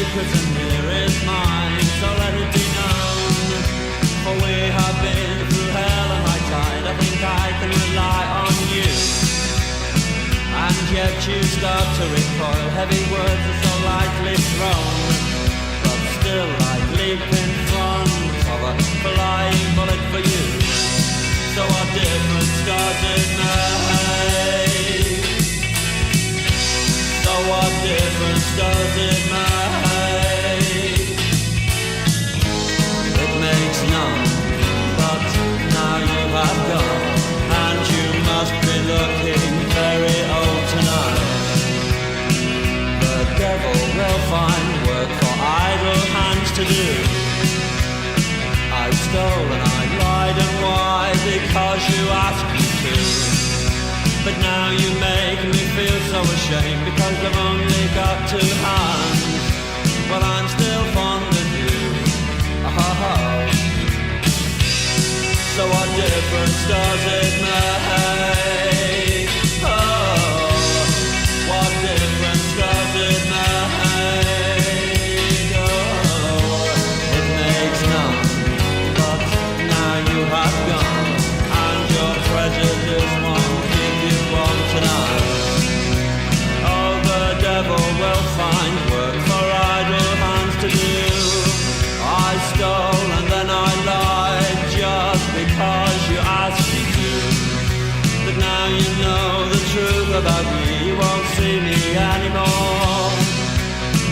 secret and here is mine, so let it be known. For we have been through hell and high tide, I think I can rely on you. And yet you start to recoil, heavy words are so lightly thrown. But still I leap in front of a flying bullet for you. So what difference does it make? So what difference does it make? It makes none, but now you have gone, and you must be looking very old tonight. The devil will find work for idle hands to do. I've stolen, I lied, and why? Because you asked me to. But now you make me feel so ashamed, because I've only got two hands. Well, I'm still fond of you. So what difference does it make? Oh, what difference does it make? Oh, it makes none, but now you have gone, and your prejudice won't keep you warm tonight. Oh, the devil will find work for idle hands to do. I stole and then I lied just because you asked me to. But now you know the truth about me, you won't see me anymore.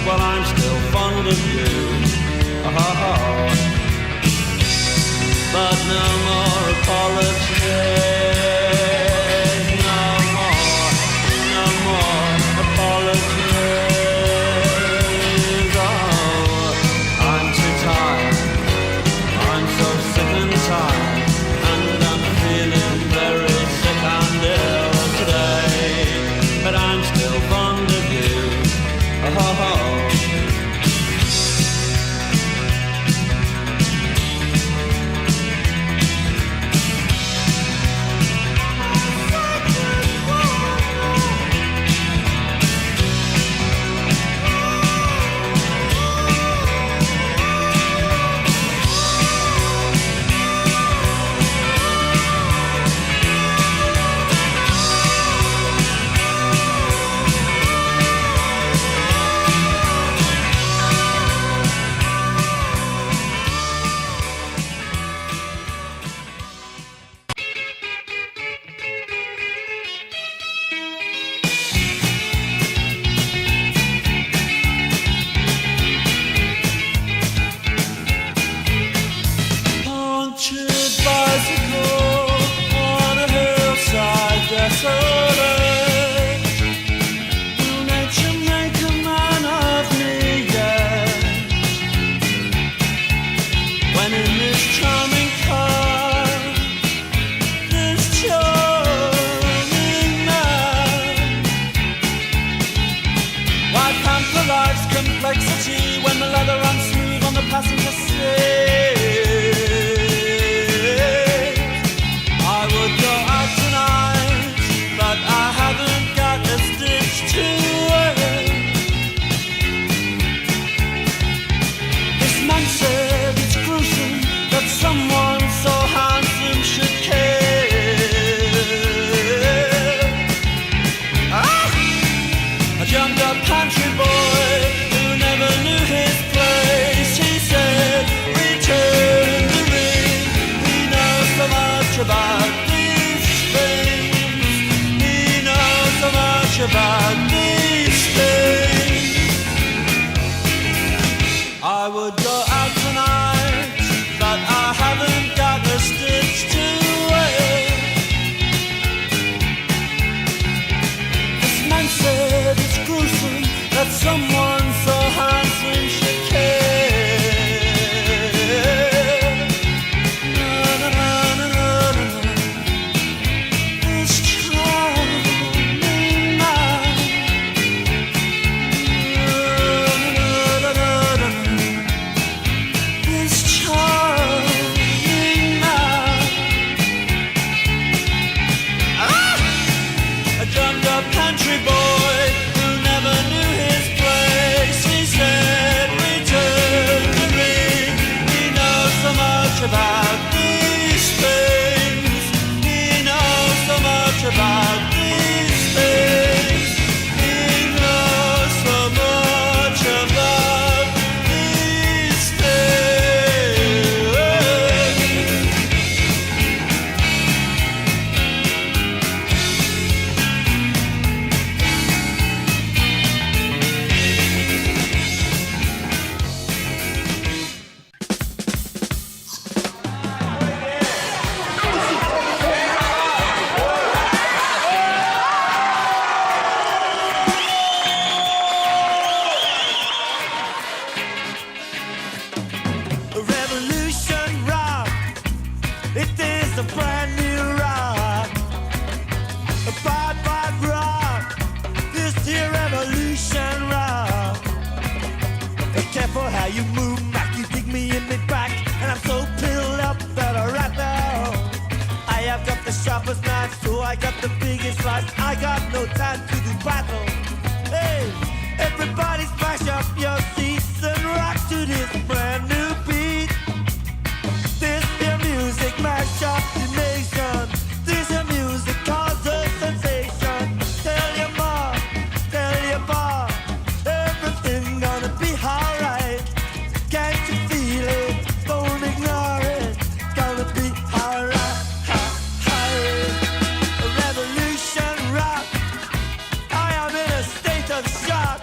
Well, I'm still fond of you. But no more apologies. No more apologies. I'm too tired, I'm so sick and tired, and I'm feeling very sick and ill today. But I'm still fond of you. a brand new rock, a bad, bad rock. This here revolution rock. Be careful how you move, Mac. You dig me in the back, and I'm so pilled up that I right now. I have got the sharpest knife, so I got the biggest slice. I got no time to do battle. Hey, everybody smash up your seats and rock to this brand new beat. This here music mash up the nation. This here music causes a sensation. Tell your mom, tell your pa, everything gonna be alright. Can't you feel it? Don't ignore it. Gonna be alright. A revolution rock. I am in a state of shock.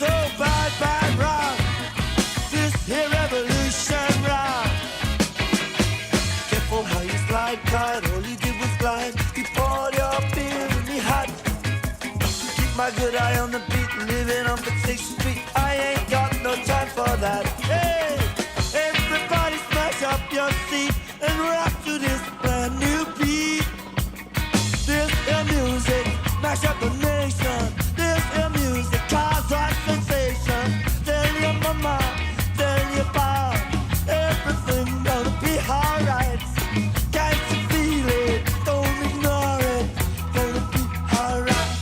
So bad, bad rock. This here revolution rock. Careful how you slide, cause all you did was glide. You poured your beer in me hot. Keep my good eye on the beat, living on the 6th Street. I ain't got no time for that. Hey, everybody smash up your seat and rock to this brand new beat. This is music, mash up the nation. This is music, cause a sensation. Tell your mama, tell your pa, everything gonna be alright. Can't you feel it? Don't ignore it. Gonna be alright.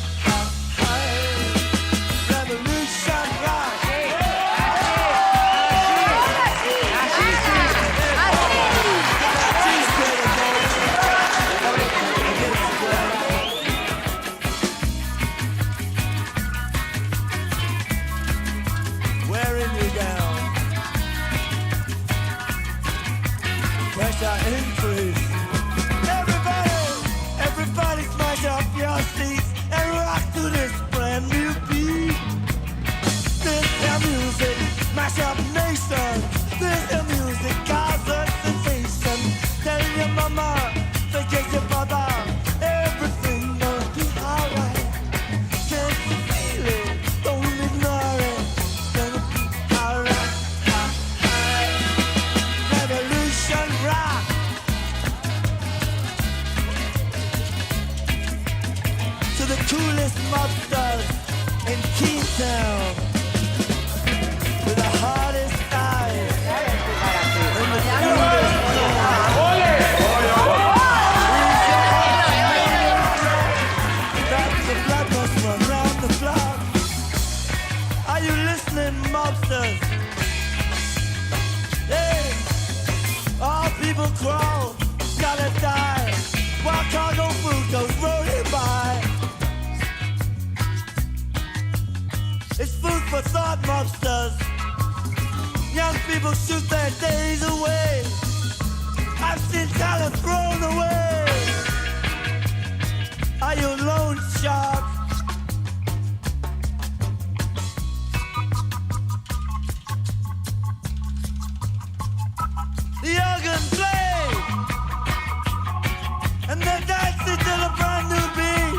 Revolution rock. Wearing you down. Pressure increase. Everybody smash up your seats and rock to this brand new beat. This is music, mash up nation. This is music, cause a sensation. Tell your mama, forget your papa, everything gonna be alright. Can't you feel it? Don't ignore it. Gonna be alright. Revolution rock. To the coolest mobsters in Keytown, with the hardest eyes and the coolest that's the blood must run round the block. Are you listening, mobsters? Hey, all people crawl, gotta die, while cargo food goes rolling by. It's food for thought, mobsters. Young people shoot their days away. I've seen talent thrown away. Are you a loan shark? The organ played, and they're dancing to the brand new beat.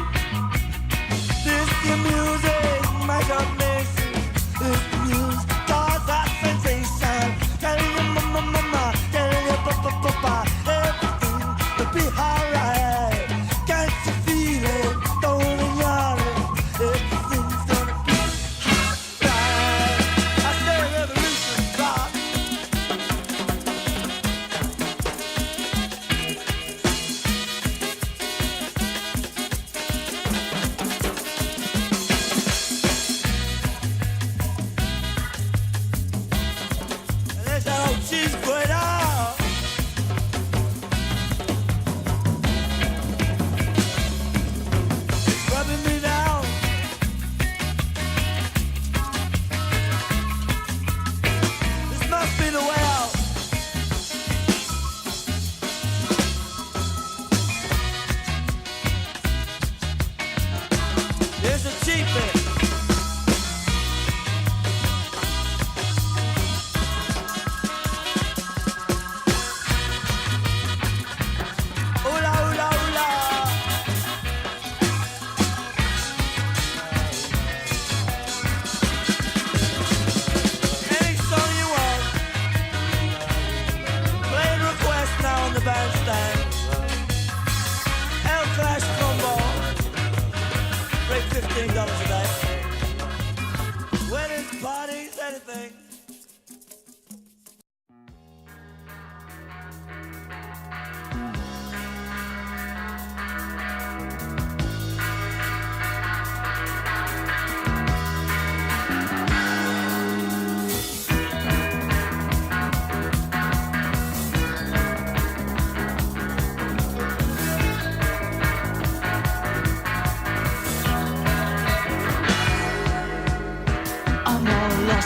This is music, mash up nation. This music, cause a sensation. Tell your mama, tell your papa, everything will be alright. Can't you feel it? Don't ignore anything.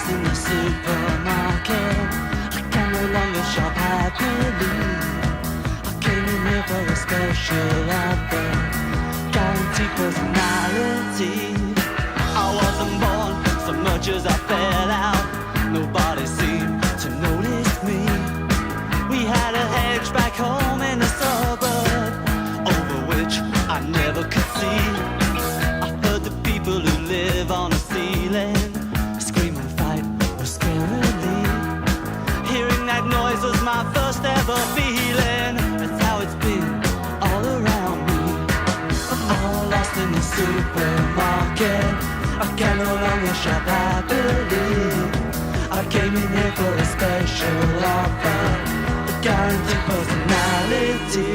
In the supermarket, I can no longer shop happily. I came in here for a special offer, guaranteed personality. I wasn't born so much as I fell out. Nobody seemed to notice me. We had a hedge back home in the suburb, over which I never could see. I heard the people who live on the ceiling noise was my first ever feeling. That's how it's been all around me. I'm all lost in the supermarket. I can no longer shop happily. I came in here for a special offer, a guaranteed personality.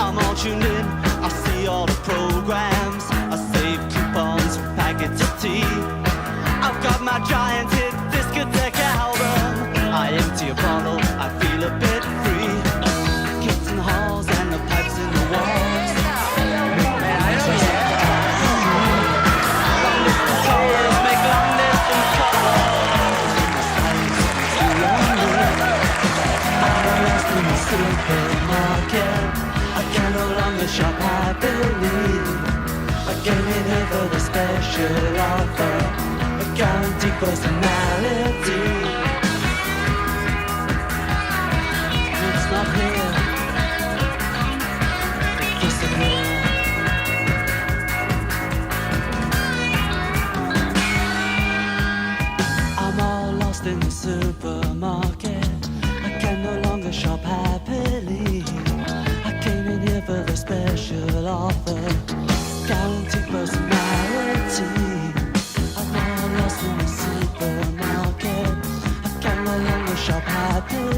I'm all tuned in, I see all the programs, I save coupons for packets of tea. I've got my giant hit discotheque album. I empty a bottle, I feel a bit free. Kids in the halls and the pipes in the walls. Make long distance calls. I'm lost in the supermarket. I can no longer shop happily. I came in here for the special offer, a guaranteed personality. Not here. Disappear. I'm all lost in the supermarket. I can no longer shop happily. I came in here for the special offer, guaranteed personality. I'm all lost in the supermarket. I can no longer shop happily.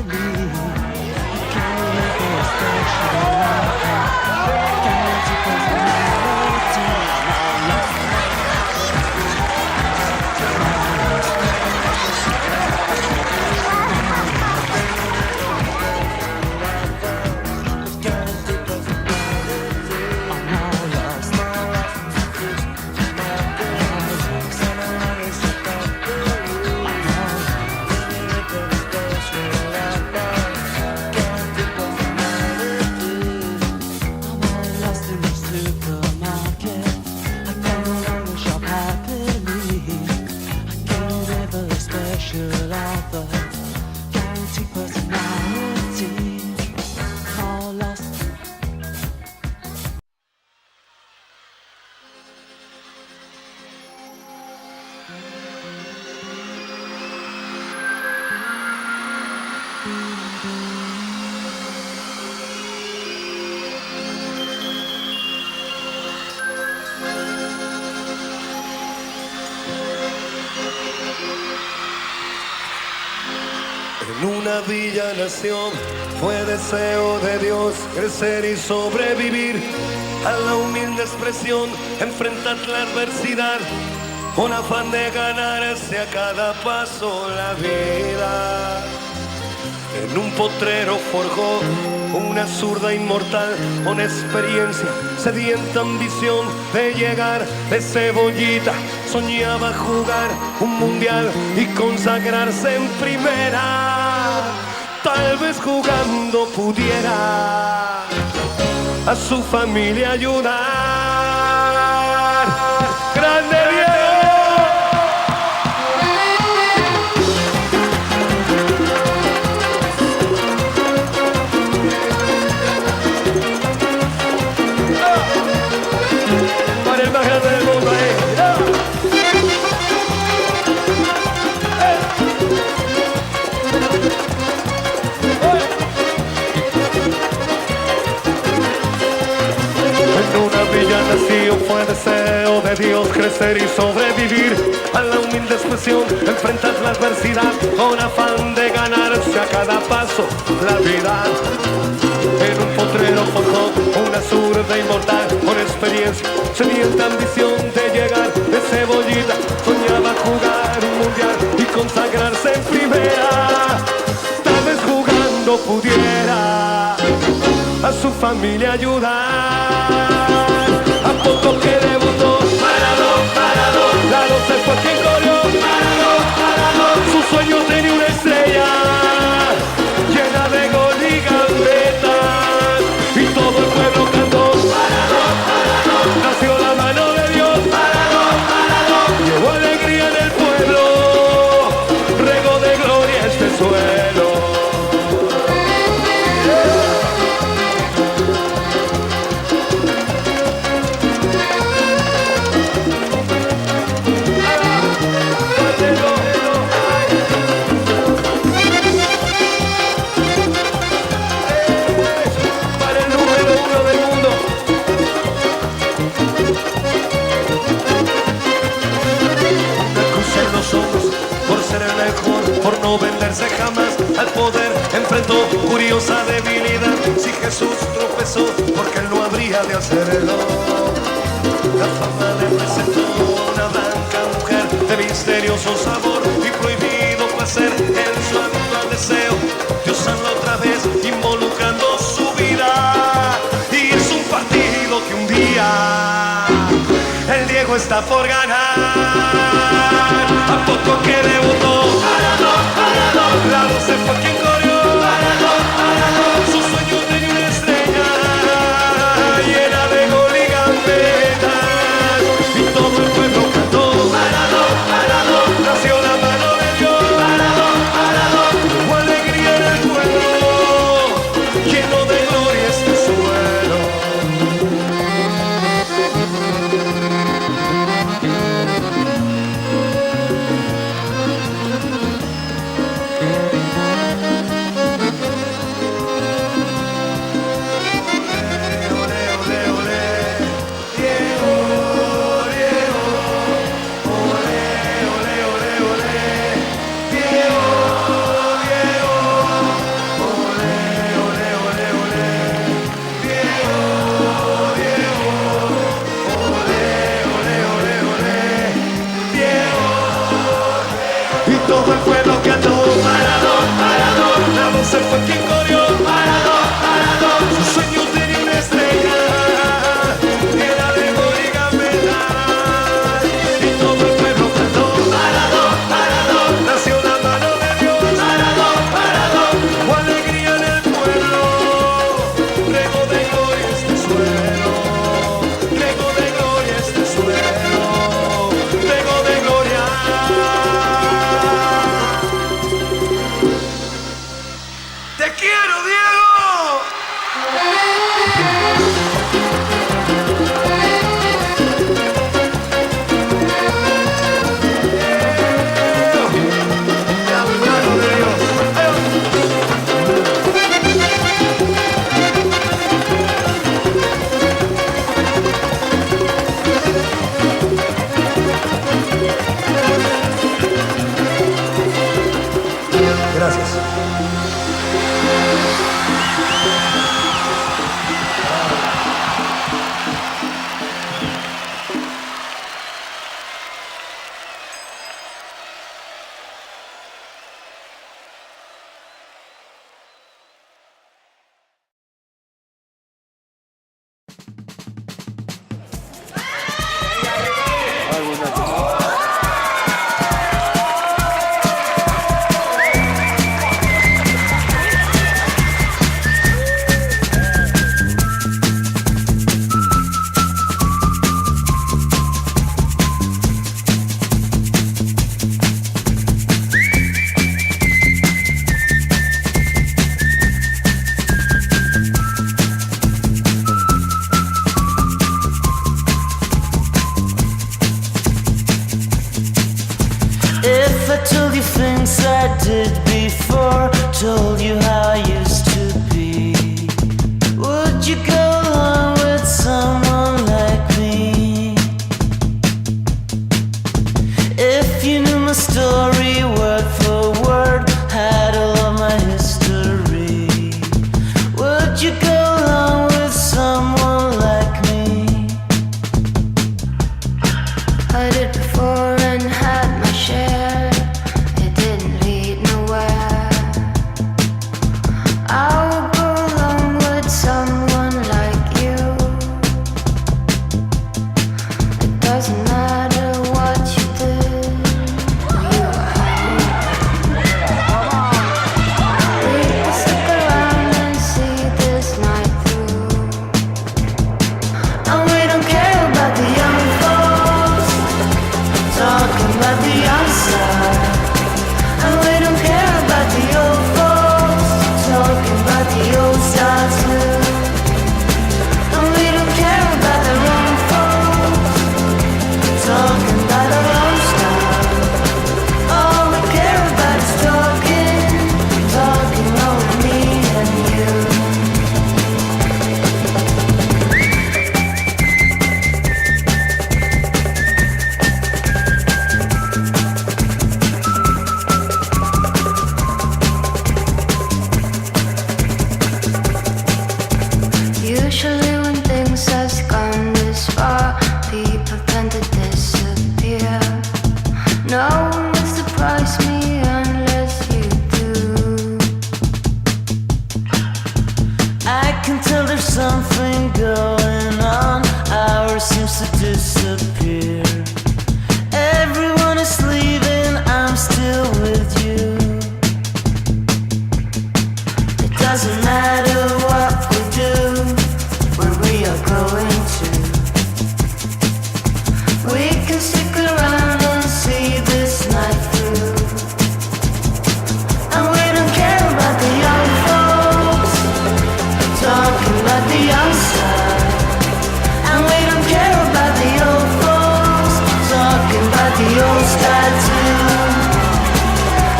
En una villa nació, fue deseo de Dios crecer y sobrevivir a la humilde expresión, enfrentar la adversidad con afán de ganarse a cada paso la vida. En un potrero forjó una zurda inmortal con experiencia, sedienta ambición de llegar de cebollita. Soñaba jugar un mundial y consagrarse en primera. Tal vez jugando pudiera a su familia ayudar. ¡Grande Diego! Para el más grande del mundo, En una villa nació, fue deseo de Dios crecer crecer y sobrevivir a la humilde expresión, enfrentas la adversidad con afán de ganarse a cada paso la vida. En un potrero forjó una zurda inmortal con experiencia, sedienta ambición de llegar de cebollita. Soñaba jugar un mundial y consagrarse en primera. Tal vez jugando pudiera a su familia ayudar. A poco que debutó, parado, Lalo se fue quien corrió, parado, su sueño tenía una estrella llena de gol y gambetas, y todo el pueblo cantó, parado, nació la mano de Dios, parado, llevó alegría en el pueblo, regó de gloria este suelo. Por no venderse jamás al poder, enfrentó curiosa debilidad. Si Jesús tropezó, porque él no habría de hacerlo. La fama le presentó una blanca mujer de misterioso sabor y prohibido placer en su habitual deseo. Diosando otra vez, involucrando su vida. Y es un partido que un día el Diego está por ganar. A poco que debutó, parado, Lalo se fue quien corrió, parado, su sueño tenía una estrella llena de gol y gambetas, y todo el pueblo cantó, parado, nació la mano de Dios, parado, hubo alegría en el pueblo, lleno de gloria este suelo. Todo el pueblo cantó, parado, Lalo se fue quien corrió, parado, su sueño tenía una estrella, era de gol y gambetas, y todo el pueblo cantó, parado, nació la mano de Dios, parado, hubo alegría en el pueblo, regó de gloria este suelo, regó de gloria este suelo, regó de gloria. ¡Te quiero, Diego! La mano de Dios. Gracias. did before, told you how I used to be. Would you go along with someone like me? story word for word, had all of my history. Would you go along with someone like me? I did before and had my share. It didn't lead nowhere. I would go along with someone like you. It doesn't matter what you did. You we can stick around and see this night through. And we don't care about the young folks talking about the outside. And we don't care about the old folks talking about the old style too. And we don't care about the wrong folks talking about our own style. All we care about is talking, talking over me and you. Usually when things has gone this far, people tend to disappear. No one will surprise me unless you do. I can tell there's something going on. Ours seems to disappear. Everyone is leaving, I'm still with you. It doesn't matter what we do, where we are going to. We can stick around and see this night through. And we don't care about the young folks talking about the outside. And we don't care about the old folks talking about the old style too.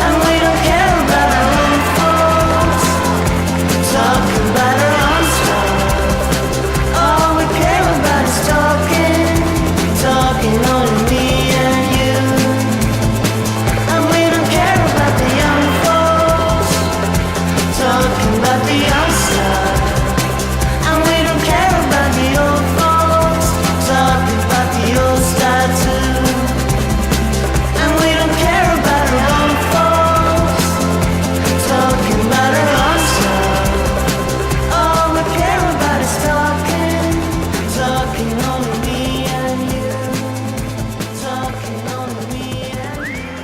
And we don't care about our own folks talking about our own style. All we care about is talking, talking only me and you. And we don't care about the young folks talking about the outside. And we don't care about the old folks talking about the old style too. And we don't care about our own folks talking about our own style. All we care about is talking, talking only me and you. Talking only me and you.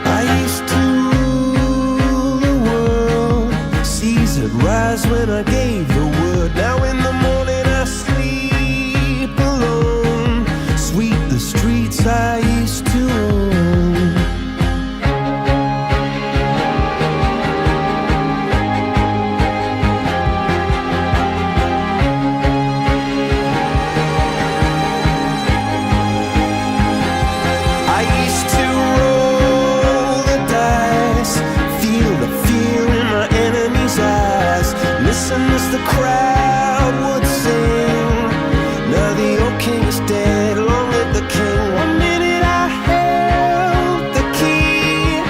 I used to rule the world, seas would rise when I gave the word. Now in the morning I sleep alone, sweep the streets I used to own. I used to roll the dice, feel the fear in my enemy's eyes, listen as the crowd would sing. Now the old king is dead, long live the king. One minute I held the key,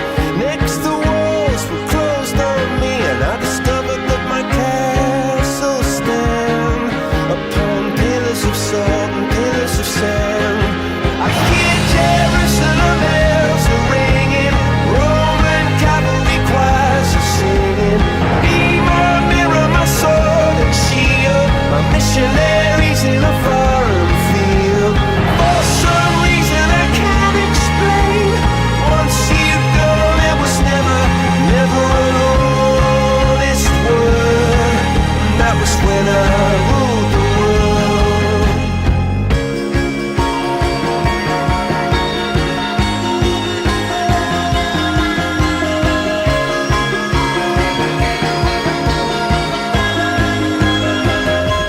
next the walls were closed on me, and I discovered that my castle stand upon pillars of salt and pillars of sand. I hear Jerusalem bells are ringing, Roman cavalry choirs are singing. Be my mirror, my sword and shield, my missionaries in a foreign field. For some reason I can't explain, once you've gone it was never, never an honest word. And that was when I ruled the world.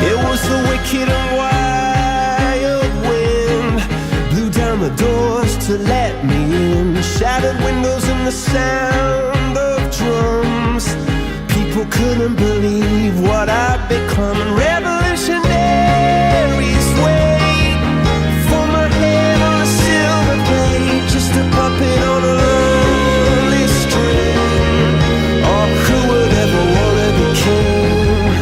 It was the wicked and wild wind, blew down the doors to let me in. Shattered windows and the sound of drums. People couldn't believe what I'd become. And revolutionaries wait for my head on a silver blade, just a puppet on a lonely string. Oh, who would ever wanna be king?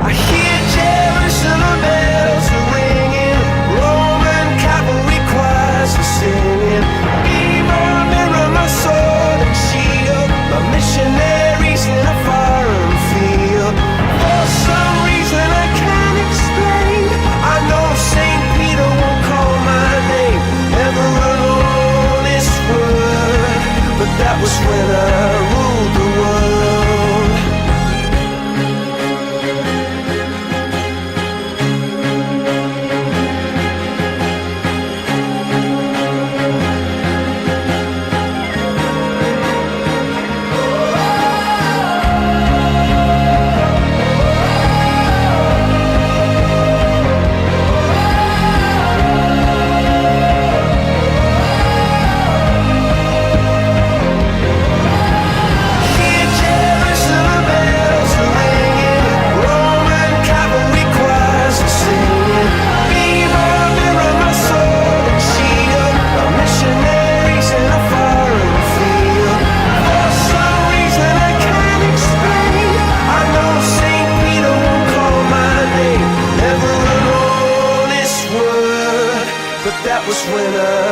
I hear Jerusalem bells are ringing, Roman cavalry choirs are singing. Be my mirror, my sword and shield, my missionaries in a foreign field. For some reason I can't explain, I know St. Peter won't call my name ever alone this word, but that was when I ruled the world. Hear Jerusalem bells are ringing, Roman cavalry choirs are singing. Be my mirror, my sword and shield, my missionaries in a foreign field. For some reason I can't explain, I know St. Peter won't call my name, never an honest word, but that was when I